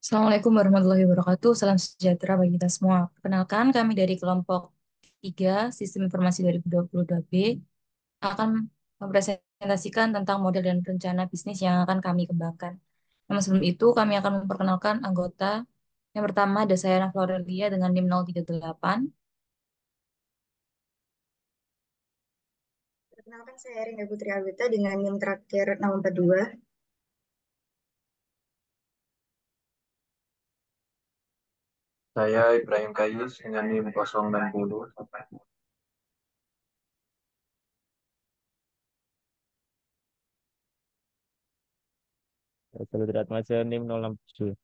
Assalamualaikum warahmatullahi wabarakatuh. Salam sejahtera bagi kita semua. Perkenalkan, kami dari kelompok 3 Sistem Informasi 2022B akan mempresentasikan tentang model dan rencana bisnis yang akan kami kembangkan. Namun sebelum itu, kami akan memperkenalkan anggota. Yang pertama ada saya Ana Florelia dengan NIM 038. Perkenalkan saya Rina Putri Alwita dengan NIM terakhir 642. Saya Ibrahim Kayus dengan NIM 060. Saudara Ratmaja NIM 067.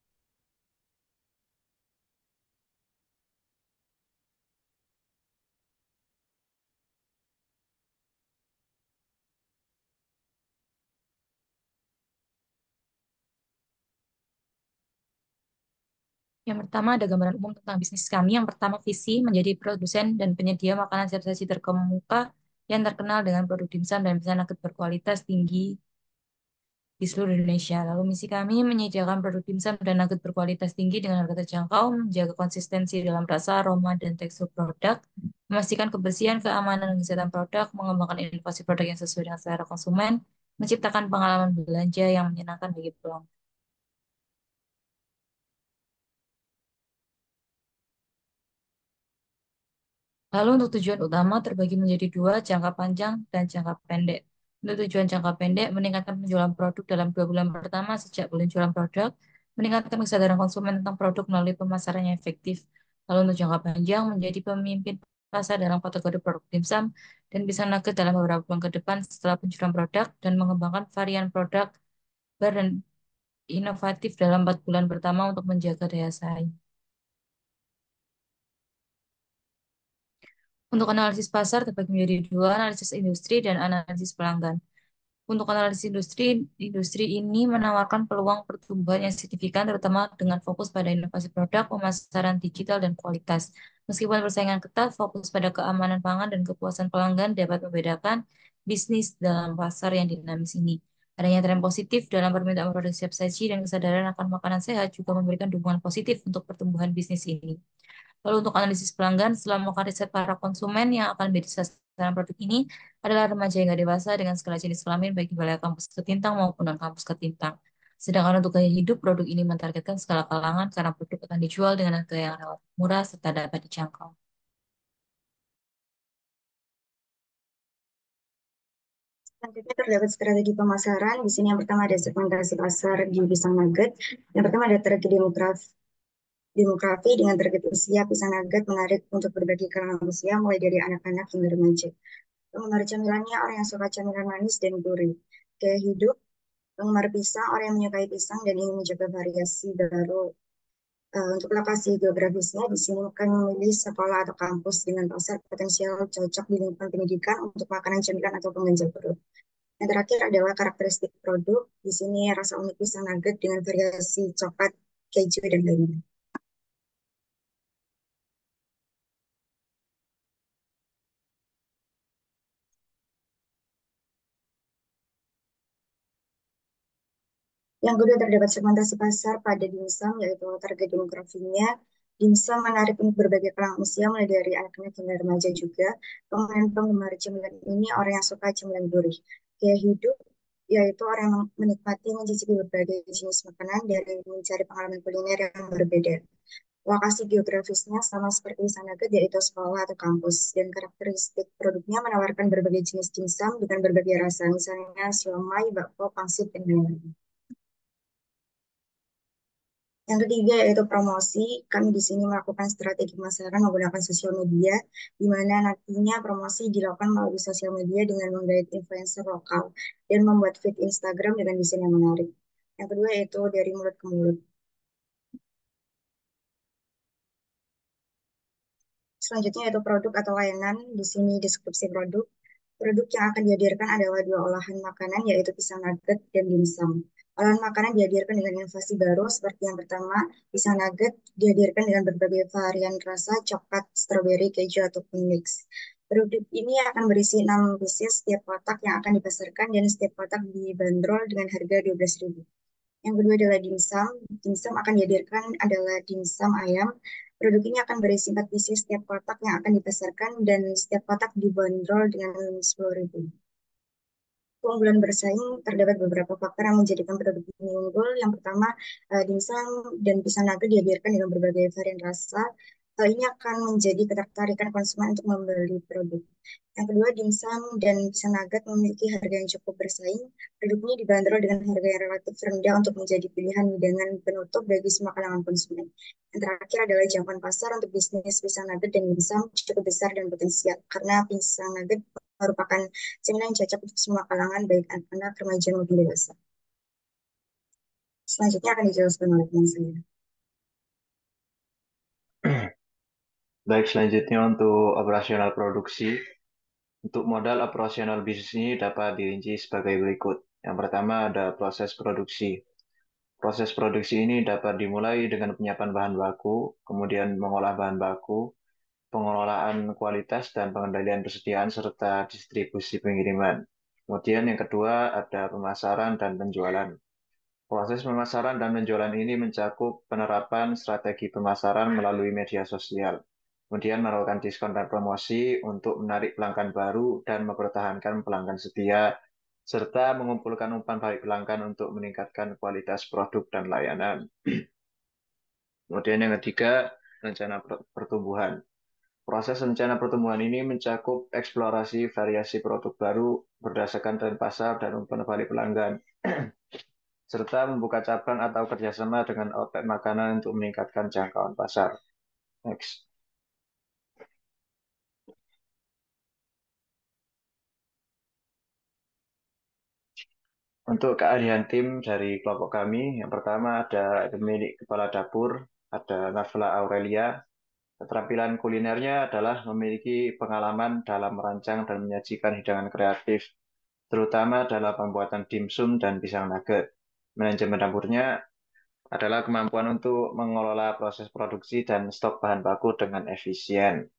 Yang pertama ada gambaran umum tentang bisnis kami. Yang pertama visi menjadi produsen dan penyedia makanan siap saji terkemuka yang terkenal dengan produk dimsum dan bisa nugget berkualitas tinggi di seluruh Indonesia. Lalu misi kami menyediakan produk dimsum dan nugget berkualitas tinggi dengan harga terjangkau, menjaga konsistensi dalam rasa, aroma, dan tekstur produk, memastikan kebersihan, keamanan, dan kesehatan produk, mengembangkan inovasi produk yang sesuai dengan selera konsumen, menciptakan pengalaman belanja yang menyenangkan bagi pelanggan. Lalu untuk tujuan utama terbagi menjadi dua, jangka panjang dan jangka pendek. Untuk tujuan jangka pendek, meningkatkan penjualan produk dalam 2 bulan pertama sejak peluncuran produk, meningkatkan kesadaran konsumen tentang produk melalui pemasaran yang efektif. Lalu untuk jangka panjang, menjadi pemimpin pasar dalam kategori produk dimsum dan bisa nugget dalam beberapa bulan ke depan setelah peluncuran produk dan mengembangkan varian produk baru dan inovatif dalam 4 bulan pertama untuk menjaga daya saing. Untuk analisis pasar terbagi menjadi dua, analisis industri dan analisis pelanggan. Untuk analisis industri, industri ini menawarkan peluang pertumbuhan yang signifikan terutama dengan fokus pada inovasi produk, pemasaran digital, dan kualitas. Meskipun persaingan ketat, fokus pada keamanan pangan dan kepuasan pelanggan dapat membedakan bisnis dalam pasar yang dinamis ini. Adanya tren positif dalam permintaan produk siap saji dan kesadaran akan makanan sehat juga memberikan dukungan positif untuk pertumbuhan bisnis ini. Lalu untuk analisis pelanggan, setelah melakukan riset para konsumen yang akan menjadi sasaran produk ini adalah remaja hingga dewasa dengan segala jenis kelamin baik di wilayah kampus ketintang maupun non-kampus ketintang. Sedangkan untuk gaya hidup, produk ini mentargetkan skala kalangan karena produk akan dijual dengan harga yang relatif murah serta dapat dijangkau. Selanjutnya terdapat strategi pemasaran. Di sini yang pertama ada segmentasi pasar di pisang nugget. Yang pertama ada target demografi dengan target usia pisang nugget menarik untuk berbagai kalangan usia mulai dari anak-anak hingga remaja. Penggemar camilannya orang yang suka camilan manis dan gurih. Gaya hidup, penggemar pisang orang yang menyukai pisang dan ingin mencoba variasi baru. Untuk lokasi geografisnya, di sini akan memilih sekolah atau kampus dengan pasar potensial cocok di lingkungan pendidikan untuk makanan cemilan atau pengganjal perut. Yang terakhir adalah karakteristik produk. Di sini rasa unik pisang nugget dengan variasi coklat, keju, dan lainnya. Yang kedua terdapat segmentasi pasar pada dimsum, yaitu target demografinya. Dimsum menarik untuk berbagai kalangan usia, mulai dari anak-anak hingga remaja juga. Kemudian penggemar cemilan ini orang yang suka cemilan gurih. Gaya hidup, yaitu orang yang menikmati mencicipi berbagai jenis makanan dari mencari pengalaman kuliner yang berbeda. Lokasi geografisnya sama seperti Sanaga, yaitu sekolah atau kampus. Dan karakteristik produknya menawarkan berbagai jenis dimsum dengan berbagai rasa, misalnya siomay, bakso, pangsit, dan lain-lain. Yang ketiga yaitu promosi. Kami di sini melakukan strategi pemasaran menggunakan sosial media, di mana nantinya promosi dilakukan melalui sosial media dengan menggait influencer lokal dan membuat feed Instagram dengan desain yang menarik. Yang kedua yaitu dari mulut ke mulut. Selanjutnya yaitu produk atau layanan. Di sini deskripsi produk. Produk yang akan dihadirkan adalah dua olahan makanan, yaitu pisang nugget dan dimsum. Olahan makanan dihadirkan dengan inovasi baru, seperti yang pertama, pisang nugget dihadirkan dengan berbagai varian rasa, coklat, stroberi, keju, ataupun mix. Produk ini akan berisi 6 pieces setiap kotak yang akan dipasarkan, dan setiap kotak dibanderol dengan harga 12.000. Yang kedua adalah dimsum. Dimsum akan dihadirkan adalah dimsum ayam. Produk ini akan berisi 4 pieces setiap kotak yang akan dipasarkan dan setiap kotak dibanderol dengan 10.000. Keunggulan bersaing terdapat beberapa faktor yang menjadikan produk ini unggul. Yang pertama, dimsum dan pisang nugget dihadirkan dengan berbagai varian rasa. Hal ini akan menjadi ketertarikan konsumen untuk membeli produk. Yang kedua, dimsum dan pisang nugget memiliki harga yang cukup bersaing. Produk ini dibanderol dengan harga yang relatif rendah untuk menjadi pilihan hidangan penutup bagi semua kalangan konsumen. Yang terakhir adalah jangkauan pasar untuk bisnis pisang nugget dan dimsum cukup besar dan potensial karena pisang nugget merupakan cemilan yang cocok untuk semua kalangan, baik anak-anak, remaja, maupun dewasa. Selanjutnya akan dijelaskan oleh teman saya. Baik, selanjutnya untuk operasional produksi. Untuk modal operasional bisnis ini dapat dirinci sebagai berikut. Yang pertama ada proses produksi. Proses produksi ini dapat dimulai dengan penyiapan bahan baku, kemudian mengolah bahan baku, pengelolaan kualitas dan pengendalian persediaan serta distribusi pengiriman. Kemudian yang kedua ada pemasaran dan penjualan. Proses pemasaran dan penjualan ini mencakup penerapan strategi pemasaran melalui media sosial. Kemudian melakukan diskon dan promosi untuk menarik pelanggan baru dan mempertahankan pelanggan setia, serta mengumpulkan umpan balik pelanggan untuk meningkatkan kualitas produk dan layanan. Kemudian yang ketiga, rencana pertumbuhan. Proses rencana pertumbuhan ini mencakup eksplorasi variasi produk baru berdasarkan tren pasar dan umpan balik pelanggan, serta membuka cabang atau kerjasama dengan outlet makanan untuk meningkatkan jangkauan pasar. Next. Untuk keahlian tim dari kelompok kami, yang pertama ada pemilik kepala dapur, ada Nafla Aurelia. Keterampilan kulinernya adalah memiliki pengalaman dalam merancang dan menyajikan hidangan kreatif, terutama dalam pembuatan dimsum dan pisang nugget. Manajemen dapurnya adalah kemampuan untuk mengelola proses produksi dan stok bahan baku dengan efisien.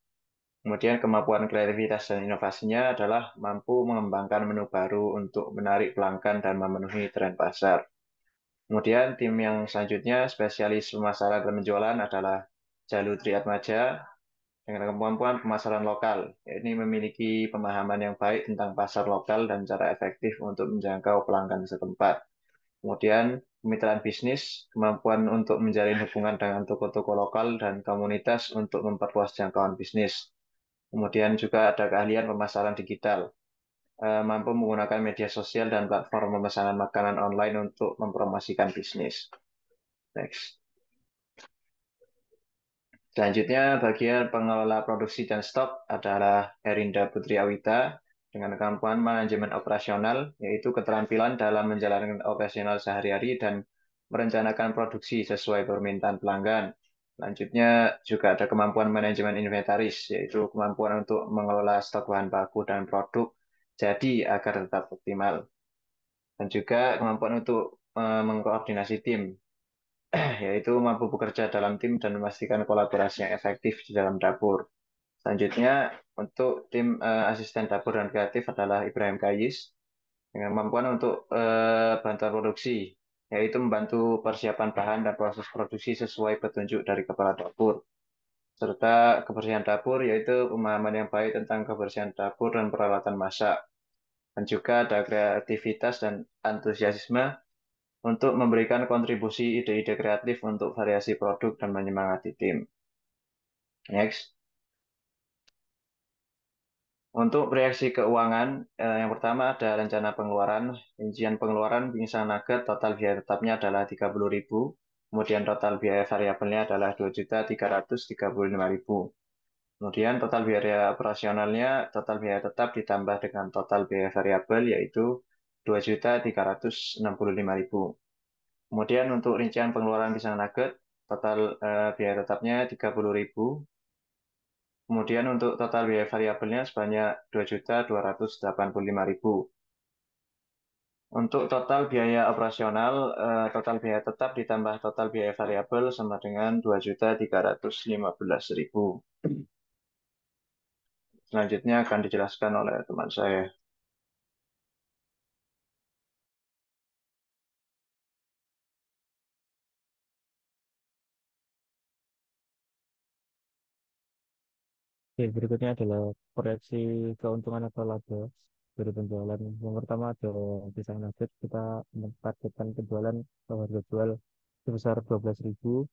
Kemudian kemampuan kreativitas dan inovasinya adalah mampu mengembangkan menu baru untuk menarik pelanggan dan memenuhi tren pasar. Kemudian tim yang selanjutnya spesialis pemasaran dan penjualan adalah Jalu Triatmaja dengan kemampuan pemasaran lokal. Ini memiliki pemahaman yang baik tentang pasar lokal dan cara efektif untuk menjangkau pelanggan setempat. Kemudian kemitraan bisnis, kemampuan untuk menjalin hubungan dengan toko-toko lokal dan komunitas untuk memperluas jangkauan bisnis. Kemudian juga ada keahlian pemasaran digital, mampu menggunakan media sosial dan platform pemesanan makanan online untuk mempromosikan bisnis. Next. Selanjutnya, bagian pengelola produksi dan stok adalah Herinda Putri Awita dengan kemampuan manajemen operasional, yaitu keterampilan dalam menjalankan operasional sehari-hari dan merencanakan produksi sesuai permintaan pelanggan. Selanjutnya juga ada kemampuan manajemen inventaris, yaitu kemampuan untuk mengelola stok bahan baku dan produk jadi agar tetap optimal. Dan juga kemampuan untuk mengkoordinasi tim, yaitu mampu bekerja dalam tim dan memastikan kolaborasi yang efektif di dalam dapur. Selanjutnya, untuk tim asisten dapur dan kreatif adalah Ibrahim Kayis dengan kemampuan untuk bantuan produksi, yaitu membantu persiapan bahan dan proses produksi sesuai petunjuk dari kepala dapur. Serta kebersihan dapur, yaitu pemahaman yang baik tentang kebersihan dapur dan peralatan masak. Dan juga ada kreativitas dan antusiasme untuk memberikan kontribusi ide-ide kreatif untuk variasi produk dan menyemangati tim. Next. Untuk proyeksi keuangan, yang pertama ada rencana pengeluaran. Rincian pengeluaran pisang nugget total biaya tetapnya adalah 30.000, kemudian total biaya variabelnya adalah 2.335.000. Kemudian total biaya operasionalnya, total biaya tetap ditambah dengan total biaya variabel yaitu 2.365.000. Kemudian untuk rincian pengeluaran pisang nugget, total biaya tetapnya 30.000. Kemudian untuk total biaya variabelnya sebanyak 2.285.000. Untuk total biaya operasional, total biaya tetap ditambah total biaya variabel sama dengan 2.315.000. Selanjutnya akan dijelaskan oleh teman saya. Oke, berikutnya adalah proyeksi keuntungan atau laba dari penjualan. Yang pertama ada pisang nugget, kita mentargetkan penjualan atau harga jual sebesar 12.000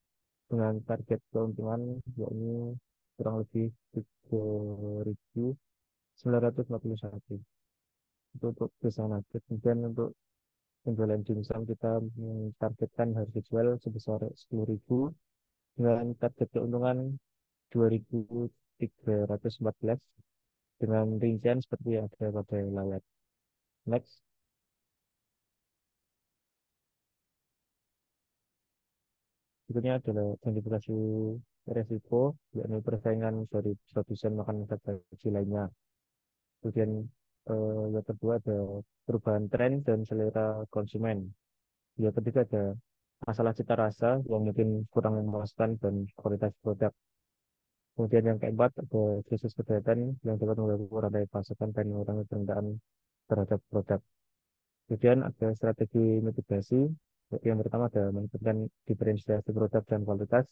dengan target keuntungan yakni kurang lebih 3.941. Itu untuk pisang nugget. Kemudian untuk penjualan dimsum kita mentargetkan harga jual sebesar 10.000 dengan target keuntungan 2.314 dengan rincian seperti yang ada pada layar. Next, berikutnya adalah identifikasi resiko, yakni persaingan dari produsen makanan saji lainnya. Kemudian yang kedua ada perubahan tren dan selera konsumen. Yang ketiga ada masalah cita rasa yang mungkin kurang memuaskan dan kualitas produk. Kemudian yang keempat ada krisis kesehatan yang dapat mengganggu rantai pasokan dan mengurangi permintaan terhadap produk. Kemudian ada strategi mitigasi. Yang pertama ada menentukan diferensiasi produk dan kualitas.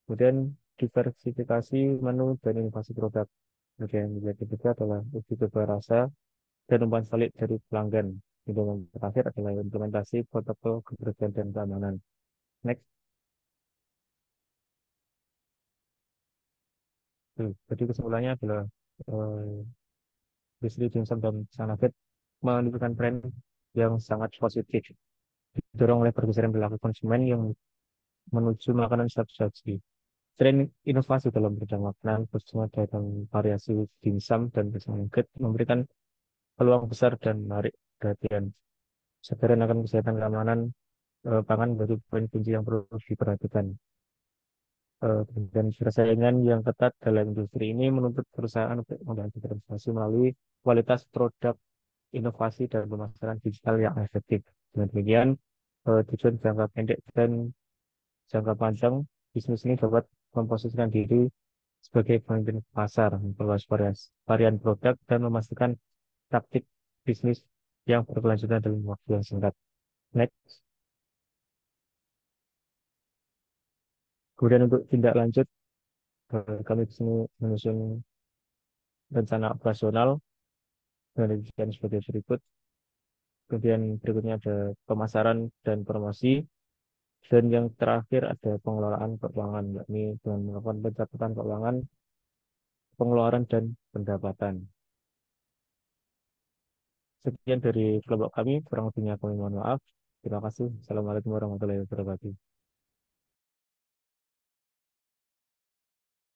Kemudian diversifikasi menu dan inovasi produk. Kemudian yang ketiga adalah uji coba rasa dan umpan balik dari pelanggan. Yang terakhir adalah implementasi protokol kebersihan dan keamanan. Next. Jadi kesimpulannya adalah eh, bisnis dimsum dan sanafit menunjukkan tren yang sangat positif, didorong oleh pergeseran perilaku konsumen yang menuju makanan siap saji. Tren inovasi dalam bidang makanan, khususnya dalam variasi dimsum dan pisang nugget, memberikan peluang besar dan menarik perhatian. Kesadaran akan kesehatan keamanan pangan menjadi poin kunci yang perlu diperhatikan. Dan persaingan yang ketat dalam industri ini menuntut perusahaan untuk membantu transformasi melalui kualitas produk, inovasi, dan pemasaran digital yang efektif. Dengan demikian, tujuan jangka pendek dan jangka panjang, bisnis ini dapat memposisikan diri sebagai pemimpin pasar, memperluas varian produk, dan memastikan praktik bisnis yang berkelanjutan dalam waktu yang singkat. Next. Kemudian untuk tindak lanjut, kami di sini menyusun rencana operasional dengan rincian sebagai berikut. Kemudian berikutnya ada pemasaran dan promosi. Dan yang terakhir ada pengelolaan keuangan, yakni dengan melakukan pencatatan keuangan, pengeluaran, dan pendapatan. Sekian dari kelompok kami, kurang lebihnya kami mohon maaf. Terima kasih. Assalamualaikum warahmatullahi wabarakatuh.